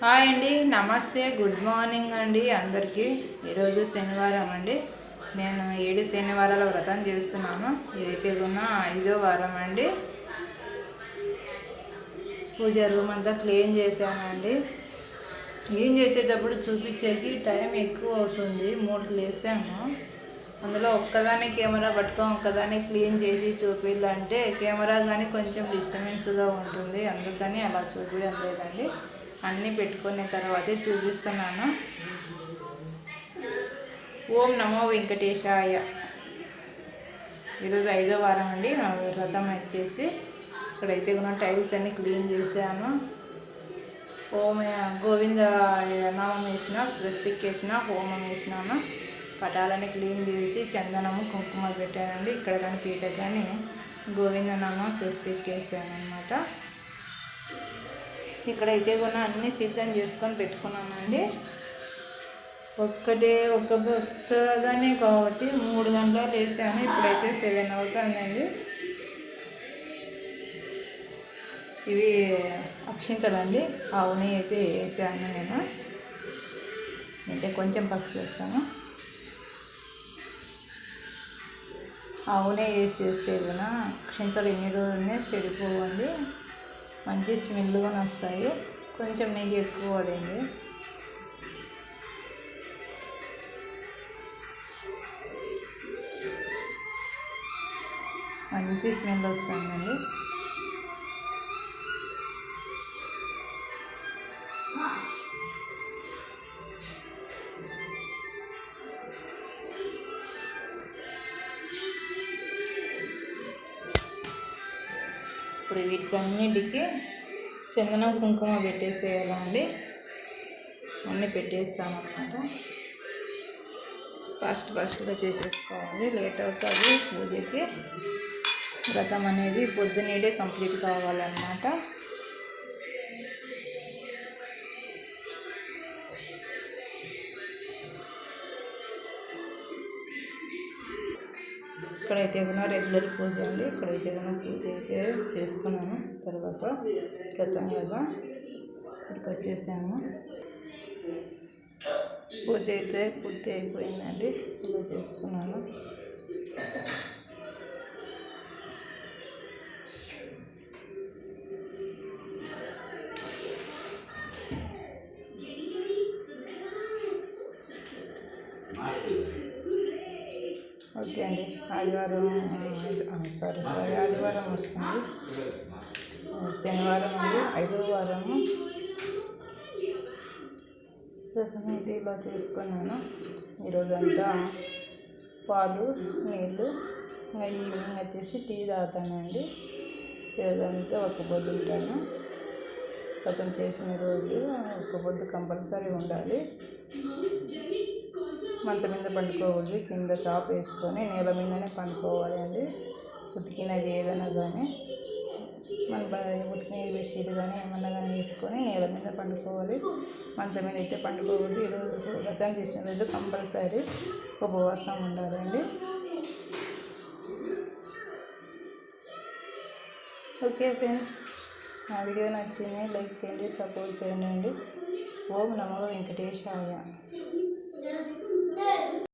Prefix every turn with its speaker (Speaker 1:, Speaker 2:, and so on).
Speaker 1: Hi అండి, నమస్తే, good morning అండి అందరికీ. ఈరోజు శనివారం అండి. నేను 7 శనివారాల వ్రతం చేస్తున్నాను. ఇదైతే ఉన్న 5వ వారం అండి. పూజ రూమ్ అంతా క్లీన్ చేశానండి. క్లీన్ చేసేటప్పుడు చూపించేకి టైం ఎక్కువ అవుతుంది. 3 వేసాము. అందులో ఒక్కదాన్ని కెమెరా పట్టుకొని ఒక్కదాన్ని క్లీన్ చేసి చూపించాలంటే కెమెరా కానీ కొంచెం డిస్టర్బెన్స్గా ఉంటుంది. అందుకని అలా చూపించడం లేదండి. అన్నీ పెట్టుకునే తర్వాతే చూపిస్తున్నాను. ఓం నమో వెంకటేశాయ. ఈరోజు 5వ వారం అండి. నా వ్రతం వచ్చేసి ఇక్కడైతే ఉన్న టైల్స్ అన్నీ క్లీన్ చేశాను. ఓం గోవింద నామం వేసిన, స్వస్తిక్ వేసిన, హోమం వేసినాను. పటాలని క్లీన్ చేసి చందనము కుంకుమ పెట్టానండి. ఇక్కడ కానీ పీట కానీ గోవింద నామం స్వస్తిక్ వేసాను అనమాట. ఇక్కడైతే కూడా అన్నీ సిద్ధం చేసుకొని పెట్టుకున్నానండి. ఒక్కదానే కాబట్టి 3 గంటలు వేసాను. ఇప్పుడైతే 7 అవుతుందండి. ఇవి అక్షింతలండి. ఆవుని అయితే వేసాను నేను. అంటే కొంచెం పసుపు వేస్తాను. ఆవునే వేసేస్తే కూడా అక్షింతలు ఎన్ని రోజులనే చెడిపోవండి. మంచి స్మెల్గా వస్తాయి. కొంచెం నెయ్యి ఎక్కువ పడింది. మంచి స్మెల్ వస్తుందండి. ఇప్పుడు వీటికన్నిటికీ చందనం కుంకుమ పెట్టేసేయాలండి. అన్నీ పెట్టేస్తాను అన్నమాట. ఫాస్ట్గా చేసేసుకోవాలి. లేట్ అవుతుంది పూజకి. వ్రతం అనేది పొద్దున్నేడే కంప్లీట్ కావాలన్నమాట. ఇక్కడైతే కూడా రెగ్యులర్ పూజ అండి. ఇక్కడైతే కూడా పూజ అయితే చేసుకున్నాను. తర్వాత వ్రతం కదా ఇక్కడికి వచ్చేసాము. పూజ అయితే పూర్తి అయిపోయిందండి. ఇలా చేసుకున్నాను. ఓకే అండి. ఆదివారం వస్తుంది. శనివారం అండి, 5వ వారము. రసం అయితే ఇలా చేసుకున్నాను. ఈరోజంతా పాలు, నీళ్ళు, ఇంకా ఈవినింగ్ వచ్చేసి టీ తాగుతానండి. ఈరోజంతా ఒక పొద్దు ఉంటాను. వ్రతం చేసిన రోజు ఒక పొద్దు కంపల్సరీ ఉండాలి. మంచం మీద పండుకోకూడదు. కింద చాప్ వేసుకొని నేల మీదనే పండుకోవాలి అండి. ఉతికినది ఏదైనా కానీ మన ఉతికిన బెడ్షీట్ కానీ ఏమన్నా కానీ వేసుకొని నేల మీద పండుకోవాలి. మంచం మీద అయితే పండుకోకూడదు. ఈరోజు వ్రతం చేసిన రోజు కంపల్సరీ ఉపవాసం ఉండాలండి. ఓకే ఫ్రెండ్స్, నా వీడియో నచ్చింది లైక్ చేయండి, సపోర్ట్ చేయండి. ఓం నమో వెంకటేశాయ.